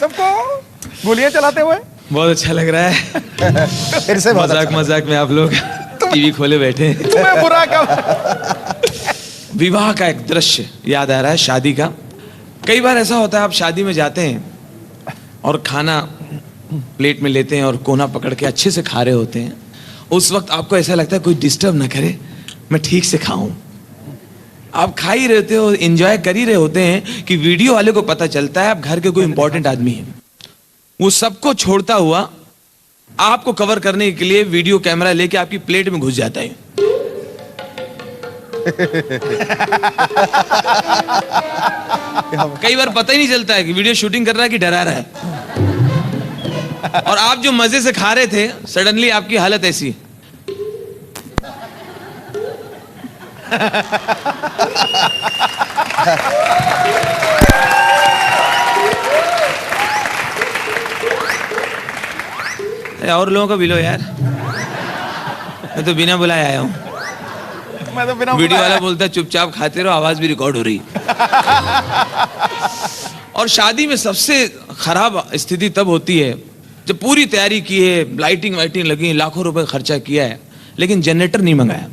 सबको गोलियां चलाते हुए? बहुत अच्छा लग रहा है। फिर से मजाक मजाक में आप लोग टीवी खोले बैठे हैं। तुम्हें बुरा कब? विवाह का एक दृश्य याद आ रहा है, शादी का। कई बार ऐसा होता है, आप शादी में जाते हैं और खाना प्लेट में लेते हैं और कोना पकड़ के अच्छे से खा रहे होते हैं। उस वक्त आपको ऐसा लगता है कोई डिस्टर्ब ना करे, मैं ठीक से खाऊं। आप खा ही रहते हो, एंजॉय कर ही रहे होते हैं कि वीडियो वाले को पता चलता है आप घर के कोई इंपॉर्टेंट आदमी है। वो सबको छोड़ता हुआ आपको कवर करने के लिए वीडियो कैमरा लेके आपकी प्लेट में घुस जाता है। कई बार पता ही नहीं चलता है कि वीडियो शूटिंग कर रहा है कि डरा रहा है। और आप जो मजे से खा रहे थे, सडनली आपकी हालत ऐसी है। और लोगों को भी लो यार, मैं तो बिना बुलाए आया हूं। मैं तो बिना वीडियो वाला बोलता है चुपचाप खाते रहो, आवाज भी रिकॉर्ड हो रही। और शादी में सबसे खराब स्थिति तब होती है जब पूरी तैयारी की है, लाइटिंग वाइटिंग लगी, लाखों रुपए खर्चा किया है, लेकिन जनरेटर नहीं मंगाया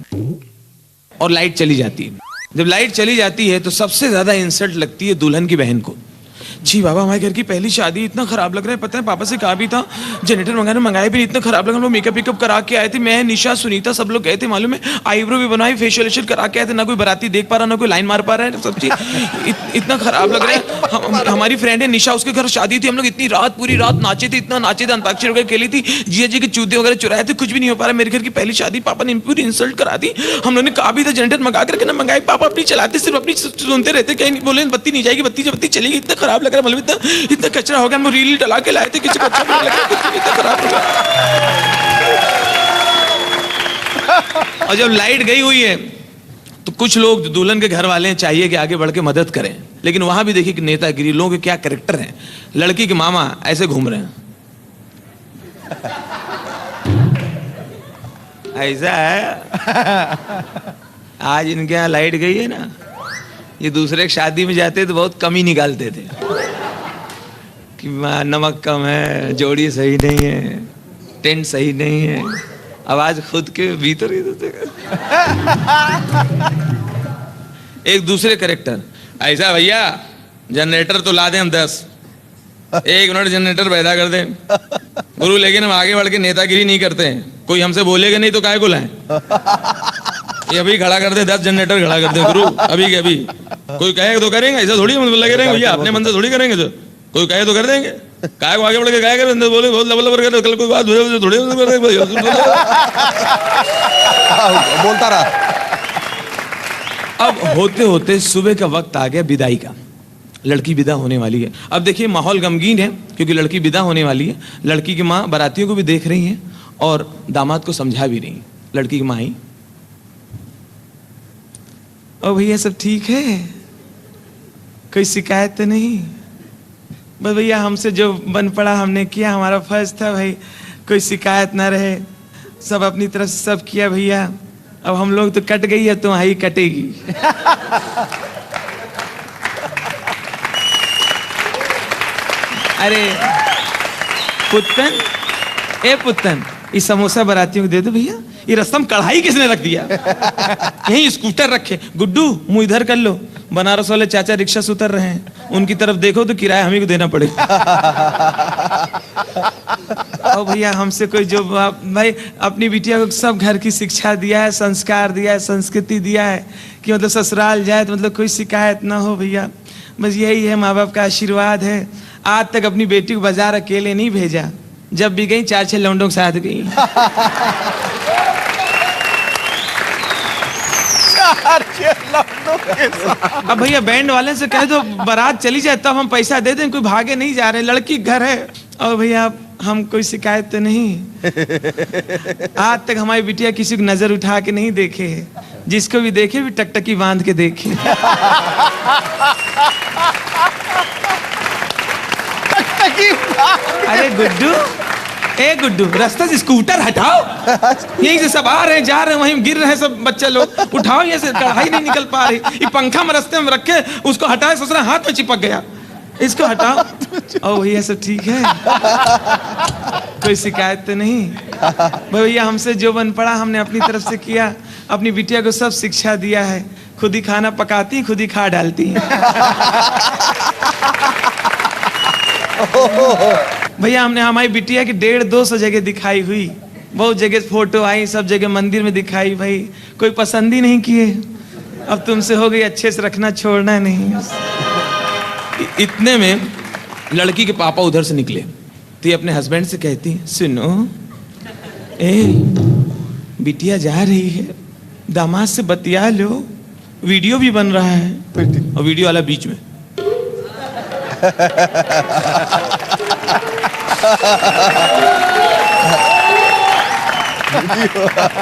और लाइट चली जाती है। जब लाइट चली जाती है तो सबसे ज्यादा इंसल्ट लगती है दुल्हन की बहन को। जी बाबा, हमारे घर की पहली शादी, इतना खराब लग रहा है। पता है पापा से कहा भी था जनरेटर मंगाया भी, इतना खराब लगा। हम लोग मेकअप वेकअप करा के आए थे, मैं, निशा, सुनीता, सब लोग गए थे, मालूम है, आईब्रो भी बनवाई, फेशियल करा के आए थे। ना कोई बाराती देख पा रहा, ना कोई लाइन मार पा रहा है, सब चीज इतना खराब लग रहा है। हमारी फ्रेंड है निशा, उसके घर शादी थी, हम लोग इतनी रात, पूरी रात नाचे थे, इतना नाचे थे, अंताक्षरी वगैरह खेली थी, जिया जी के चूते वगैरह चुराए थे, कुछ भी नहीं हो पा रहा। मेरे घर की पहली शादी, पापा ने पूरी इंसल्ट करा दी। हम लोग ने कहा भी था जनरेटर मंगा करके ना मंगाए, पापा अपनी चलाते, सिर्फ अपनी सुनते रहते, कहीं बोले बत्ती नहीं जाएगी, बत्ती चलेगी। इतना खराब लग रहा है, मतलब इतना कचरा हो गया। हम रील डला के लाए थे, किसी को अच्छा नहीं लगा, इतना खराब हो गया। और जब लाइट गई हुई है तो कुछ लोग जो दुल्हन के घर वाले हैं चाहिए कि आगे बढ़ के मदद करें, लेकिन वहां भी देखिए कि नेतागिरी, लोगों के क्या कैरेक्टर हैं। लड़की के मामा ऐसे घूम रहे हैं, ऐसा है। आज इनके यहाँ लाइट गई है ना, ये दूसरे की शादी में जाते तो बहुत कम ही निकालते थे कि नमक कम है, जोड़ी सही नहीं है, टेंट सही नहीं है। आवाज खुद के भीतर ही एक दूसरे कैरेक्टर, ऐसा भैया जनरेटर तो ला दें हम 10, 1 मिनट जनरेटर पैदा कर दें गुरु, लेकिन हम आगे बढ़ के नेतागिरी नहीं करते हैं। कोई हमसे बोलेगा नहीं तो काहे को लाएं? ये अभी खड़ा कर दे, 10 जनरेटर खड़ा कर दे गुरु, अभी के अभी। कोई कहे तो करेंगे, ऐसा थोड़ी हम लगे रहेंगे भैया, अपने मन से थोड़ी करेंगे। तो कोई कहे तो कर देंगे, काय को आगे बढ़ के काय करें, बोले बहुत लबर लबर कर, कल कोई बात थोड़ी बोलता रहा। अब होते होते सुबह का वक्त आ गया विदाई का, लड़की विदा होने वाली है। अब देखिए माहौल गमगीन है क्योंकि लड़की विदा होने वाली है। लड़की की माँ बारातियों को भी देख रही है और दामाद को समझा भी रही है। लड़की की माँ आई, ओ भैया सब ठीक है, कोई शिकायत तो नहीं? बस भैया हमसे जो बन पड़ा हमने किया, हमारा फर्ज था भाई, कोई शिकायत ना रहे, सब अपनी तरफ से सब किया भैया। अब हम लोग तो कट गई है, तो वहीं कटेगी। अरे पुत्तन, ए पुत्तन, ये समोसा बारातियों को दे दो भैया। ये रस्म कढ़ाई किसने रख दिया? यहीं स्कूटर रखे, गुड्डू मुंह इधर कर लो। बनारस वाले चाचा रिक्शा से उतर रहे हैं, उनकी तरफ देखो तो किराया हमें को देना पड़ेगा। ओ भैया हमसे कोई जो भाई अपनी बिटिया को सब घर की शिक्षा दिया है, संस्कार दिया है, संस्कृति दिया है कि मतलब ससुराल जाए तो मतलब कोई शिकायत ना हो भैया। बस यही है, माँ बाप का आशीर्वाद है। आज तक अपनी बेटी को बाजार अकेले नहीं भेजा, जब भी गई 4-6 लौंडों के साथ गई। अब भैया बैंड वाले से कह दो बारात चली जाए तब हम पैसा दे दें, कोई भागे नहीं जा रहे, लड़की घर है। और भैया हम कोई शिकायत तो नहीं। आज तक हमारी बिटिया किसी को नजर उठा के नहीं देखे, जिसको भी देखे भी टकटकी बांध के देखे। अरे गुड्डू, ए गुड्डू, रास्ता से स्कूटर हटाओ, यहीं से सब आ रहे हैं जा रहे हैं, वहीं गिर रहे हैं सब बच्चे लोग, उठाओ, ये से कढ़ाई नहीं निकल पा रही। ये पंखा में रास्ते में रखे, उसको हटाए, ससुरा हाथ में चिपक गया। इसको हटाओ। ओ भैया सब ठीक है, कोई शिकायत तो नहीं? भैया हमसे जो बन पड़ा हमने अपनी तरफ से किया, अपनी बिटिया को सब शिक्षा दिया है, खुद ही खाना पकाती, खुद ही खा डालती हैं। भैया हमने हमारी बिटिया की 150-200 जगह दिखाई हुई, बहुत जगह फोटो आई, सब जगह मंदिर में दिखाई, भाई कोई पसंद ही नहीं किए। अब तुमसे हो गई, अच्छे से रखना, छोड़ना नहीं। इतने में लड़की के पापा उधर से निकले, तो ये अपने हस्बैंड से कहती, सुनो ए बिटिया जा रही है, दामाद से बतिया लो, वीडियो भी बन रहा है, और वीडियो वाला बीच में।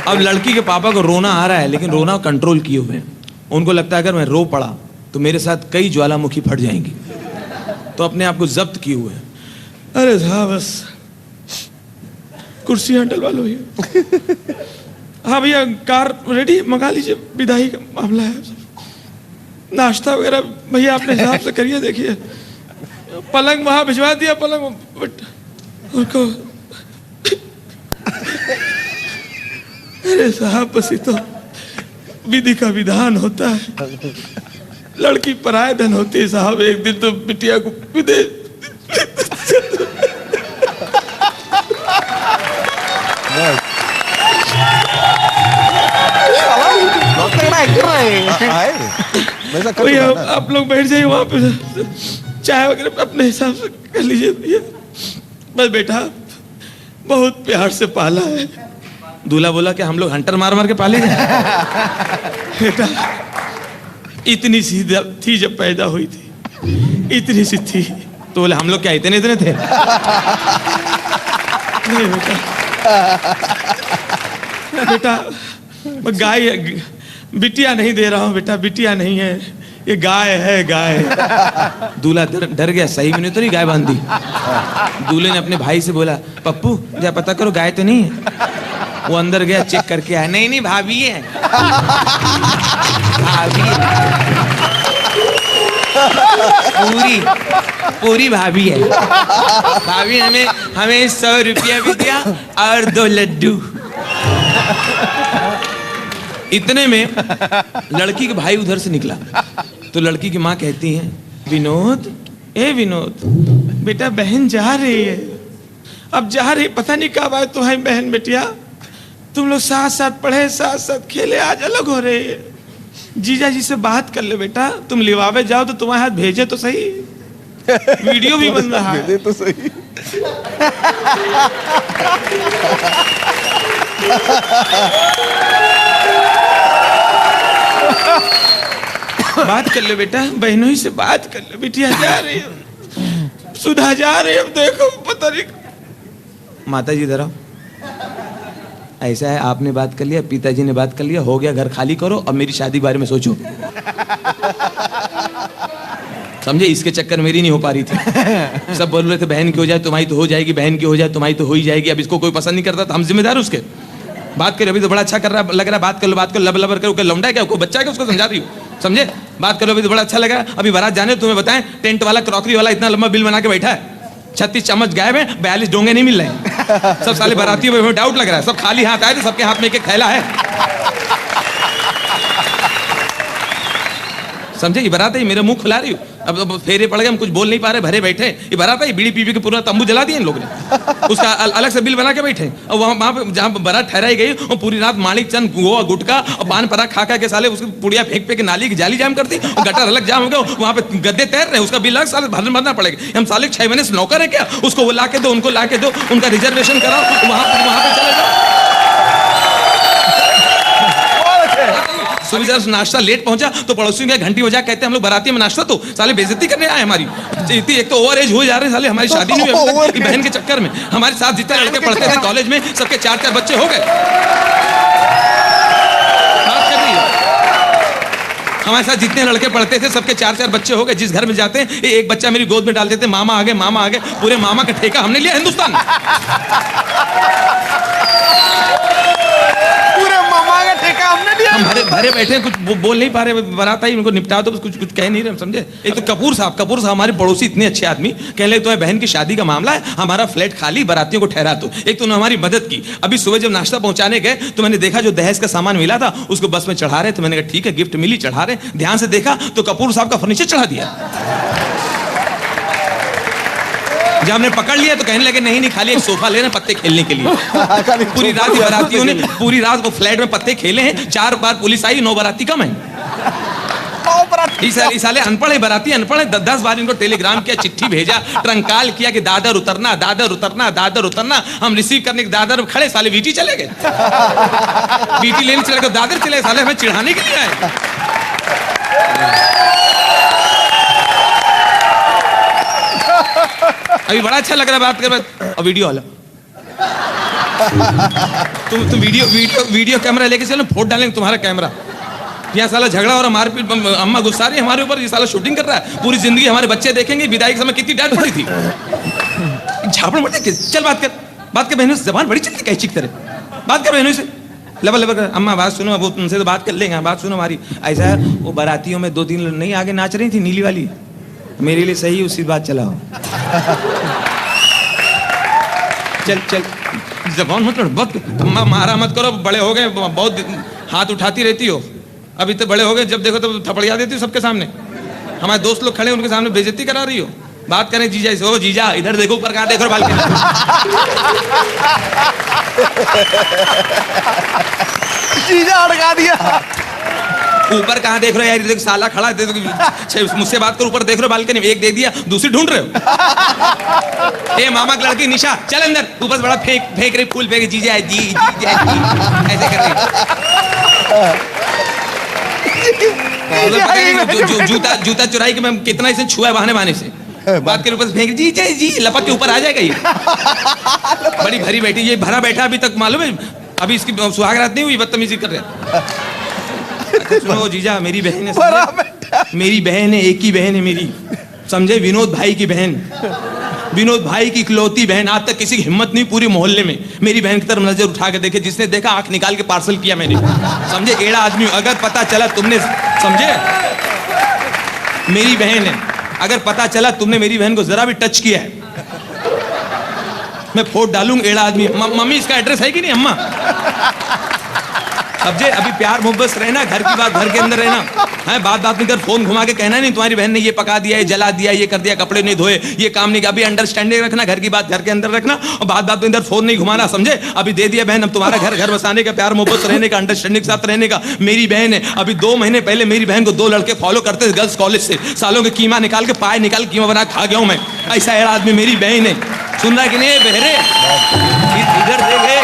अब लड़की के पापा को रोना आ रहा है, लेकिन रोना कंट्रोल किए हुए हैं। उनको लगता है अगर मैं रो पड़ा तो मेरे साथ कई ज्वालामुखी फट जाएंगी, तो अपने आप को जब्त किए हुए हैं। अरे साहब बस कुर्सियां डलवा लो भैया। हाँ भैया कार रेडी, मंगा लीजिए, विदाई का मामला है, नाश्ता वगैरह भैया अपने हिसाब से करिए। देखिए पलंग वहां भिजवा दिया, पलंग उनको। अरे साहब बस ये तो विधि का विधान होता है, लड़की पराये धन होती है साहब। एक दिन तो बिटिया को विदेश भैया आप लोग बैठ जाइए वहां पे, चाय वगैरह अपने हिसाब से कर लीजिए भैया। बस बेटा बहुत प्यार से पाला है। दूल्हा बोला कि हम लोग हंटर मार मार के पाले बेटा इतनी सी थी जब पैदा हुई थी, इतनी सी थी। तो बोले हम लोग क्या इतने इतने थे? नहीं बेटा गाय, बिटिया नहीं दे रहा हूँ बेटा, बिटिया नहीं है, ये गाय है, गाय। दूल्हा डर गया, सही में तो नहीं गाय बांध दी। दूल्हे ने अपने भाई से बोला, पप्पू जा पता करो गाय तो नहीं है। वो अंदर गया, चेक करके आया, नहीं नहीं भाभी है, भाभी पूरी पूरी भाभी है। भाभी हमें 100 रुपया भी दिया और 2 लड्डू। इतने में लड़की के भाई उधर से निकला, तो लड़की की माँ कहती है, विनोद ए विनोद बेटा बहन जा रही है, अब जा रही, पता नहीं कब आए तुम्हारी बहन बेटिया, तुम लोग साथ साथ पढ़े, साथ साथ खेले, आज अलग हो रहे हैं। जीजा जी से बात कर ले बेटा, तुम लिवावे जाओ तो तुम्हारे हाथ भेजे तो सही, वीडियो भी बन रहा है तो सही। बात कर ले बेटा, बहनों ही से बात कर ले, बिटिया जा रही है, सुधा जा रही है, देखो पता नहीं। माता जी इधर आओ, ऐसा है आपने बात कर लिया, पिताजी ने बात कर लिया, हो गया, घर खाली करो, अब मेरी शादी के बारे में सोचो। समझे, इसके चक्कर मेरी नहीं हो पा रही थी। सब बोल रहे थे बहन की हो जाए तुम्हारी तो हो जाएगी, बहन की हो जाए तुम्हारी तो हो ही जाएगी। अब इसको कोई पसंद नहीं करता तो हम जिम्मेदार उसके। बात करो, अभी तो बड़ा अच्छा कर रहा लग रहा है, बात कर लो, बात करो, लब लबर करो, लौंडा है क्या, कोई बच्चा है क्या, उसको समझा रही हो, समझे, बात करो, अभी तो बड़ा अच्छा लग रहा है। अभी बारात जाने तुम्हें बताएं, टेंट वाला, क्रॉकरी वाला इतना लंबा बिल बना के बैठा है, 36 चम्मच गायब है, 42 डोंगे नहीं मिल रहे। सब साले बारातियों में डाउट लग रहा है, सब खाली हाथ आए थे, सबके हाथ में एक थैला है। समझे, ये बारात है, मेरा मुंह खुला रही हूँ, अब फेरे पड़ गए, हम कुछ बोल नहीं पा रहे, भरे बैठे। ये बारात है, बीड़ी पी के पूरा तंबू जला दिया इन लोगों ने, उसका अलग से बिल बना के बैठे। और वहां पे जहाँ बारात ठहराई गई, और पूरी रात माणिक चंद गोवा गुटका और पान पराग खा के साले उसकी पुड़िया फेंक के नाली की जाली जाम करती, और गटर अलग जाम हो गया, वहां पे गद्दे तैर रहे, उसका बिल अलग साले भरना पड़ेगा। हम साले 6 महीने से नौकर है क्या, उसको वो ला के दो, उनको ला के दो, उनका रिजर्वेशन कराओ, वहां पे चले जाओ। सुबह नाश्ता लेट पहुंचा तो पड़ोसियों के घंटी बजा, कहते हैं हम लोग बाराती में नाश्ता, तो साले बेइज्जती करने आए हमारी। एक तो ओवर एज हो जा रहे साले, हमारी शादी नहीं हुई बहन के चक्कर में। हमारे साथ जितने लड़के पढ़ते थे कॉलेज में, सबके 4-4 बच्चे हो गए। बात कर रही है, हमारे साथ जितने लड़के पढ़ते थे सबके 4-4 बच्चे हो गए। जिस घर में जाते हैं एक बच्चा मेरी गोद में डाल देते, मामा आ गए, मामा आ गए, पूरे मामा का ठेका हमने लिया हिंदुस्तान में। पूरे मामा का ठेका हमने लिया, हम भरे बैठे हैं, कुछ बोल नहीं पा रहे, बारात आई उनको निपटा दो, कुछ कह नहीं रहे, समझे। एक तो कपूर साहब हमारे पड़ोसी, इतने अच्छे आदमी, कहने लगे तुम्हारी बहन की शादी का मामला है, हमारा फ्लैट खाली, बारातियों को ठहरा दो। एक तो उन्होंने हमारी मदद की। अभी सुबह जब नाश्ता पहुंचाने गए तो मैंने देखा जो दहेज का सामान मिला था उसको बस में चढ़ा रहे, तो मैंने कहा ठीक है गिफ्ट मिली, चढ़ा रहे। ध्यान से देखा तो कपूर साहब का फर्नीचर चढ़ा दिया। जब हमने पकड़ लिया तो कहने लगे नहीं खाली एक सोफा ले रहे हैं पत्ते खेलने के लिए। पूरी रात बारातियों ने पूरी रात वो फ्लैट में पत्ते खेले हैं। 4 बार पुलिस आई, 9 बाराती कम है। इस साले अनपढ़ है, बाराती अनपढ़ है। 10 बार इनको टेलीग्राम किया, चिट्ठी भेजा, ट्रंकाल किया कि दादर उतरना, दादर उतरना, दादर उतरना। हम रिसीव करने के दादर खड़े, साले वीटी चले गए। वीटी लेने चले गए, दादर चले, साले हमें चिढ़ाने के लिए आए। अभी बड़ा अच्छा लग रहा है बात कर, और वीडियो वाला तुम वीडियो कैमरा लेके चलो, फोटो डालेंगे तुम्हारा कैमरा। यहाँ साला झगड़ा और मारपीट, अम्मा गुस्सा रही है हमारे ऊपर, ये साला शूटिंग कर रहा है। पूरी जिंदगी हमारे बच्चे देखेंगे विदाई के समय कितनी डांट पड़ी थी। झापड़ मत दे, चल बात कर बहनों से, जबान बड़ी चलती कैचिक तरह। बात कर बहनों से, लबर कर। अम्मा बात सुनो, वो तुमसे तो बात कर लेंगे, बात सुनो हमारी। ऐसा है वो बारातियों में 2-3 नहीं आगे नाच रही थी, नीली वाली, मेरे लिए सही उसी बात चलाओ। चल जबान मत लड़, बहुत अम्मा मारा मत करो, बड़े हो गए, बहुत हाथ उठाती रहती हो। अभी तो बड़े हो गए, जब देखो तो थपड़िया देती हो सबके सामने। हमारे दोस्त लोग खड़े उनके सामने बेइज्जती करा रही हो। बात करें जीजा से, ओ जीजा इधर देखो, ऊपर कहाँ देख रहे हो बालकनी। जीजा अड़का दिया, ऊपर कहाँ देख रहे हो यार, देखो साला खड़ा है, मुझसे बात करो, ऊपर देख रहे हो बालकनी में, एक दे दिया दूसरी ढूंढ रहे हो। ए मामा की लड़की निशा चल अंदर, ऊपर बड़ा फेंक रही, फूल फेंक, जीजा जी ऐसे कर रही। जूता चुराई के मैं कितना इसे छुआ बहाने से बात के ऊपर फेंक, जी लपक के ऊपर आ जाएगा ये। बड़ी भरी बैठी, ये भरा बैठा अभी तक, मालूम है अभी इसकी सुहाग रात नहीं हुई, बदतमीजी कर रहे। सुनो जीजा, मेरी बहन है, मेरी बहन है, एक ही बहन है मेरी, समझे, विनोद भाई की बहन, विनोद भाई की इकलौती बहन। आज तक किसी की हिम्मत नहीं पूरी मोहल्ले में मेरी बहन की तरफ नजर उठा के देखे, जिसने देखा आंख निकाल के पार्सल किया मैंने, समझे, एड़ा आदमी। अगर पता चला तुमने, समझे, मेरी बहन है, अगर पता चला तुमने मेरी बहन को जरा भी टच किया है, मैं फोटो डालूंगा, एड़ा आदमी। मम्मी इसका एड्रेस है कि नहीं अम्मा, समझे। अभी प्यार मोहब्बत रहना, घर की बात घर के अंदर रहना है। बात में कर फोन घुमा के कहना नहीं तुम्हारी बहन ने ये पका दिया, ये जला दिया, ये कर दिया, कपड़े नहीं धोए, ये काम नहीं किया। अभी अंडरस्टैंडिंग रखना, घर की बात घर के अंदर रखना, और बात में अंदर फोन नहीं घुमाना, समझे। अभी दे दिया बहन, अब तुम्हारा घर बसाने का, प्यार मोहब्बत रहने का, अंडरस्टैंडिंग के साथ रहने का। मेरी बहन है, अभी 2 महीने पहले मेरी बहन को 2 लड़के फॉलो करते थे गर्ल्स कॉलेज से, सालों के कीमा निकाल के, पाए निकाल के कीमा बना खा गया हूं मैं। ऐसा एड़ा आदमी मेरी बहन है, सुन रहा कि नहीं बहरे, इधर देखे,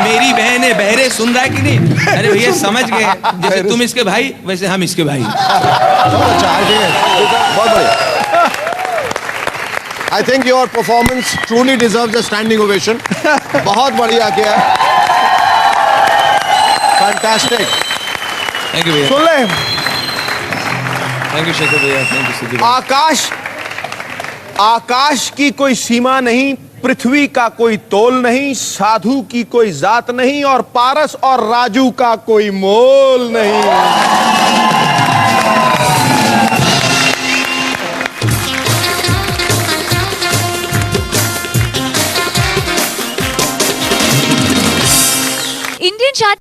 मेरी बहन है, बहरे, सुन रहा है कि नहीं। अरे भैया समझ गए, जैसे तुम इसके भाई वैसे हम इसके भाई। बहुत बढ़िया। I think your performance truly deserves a standing ovation. बहुत बढ़िया किया, fantastic. थैंक यू भैया, सुन ले, थैंक यू शेखर भैया, थैंक यू सिद्धि। आकाश की कोई सीमा नहीं, पृथ्वी का कोई तोल नहीं, साधु की कोई जात नहीं, और पारस और राजू का कोई मोल नहीं। Indian chart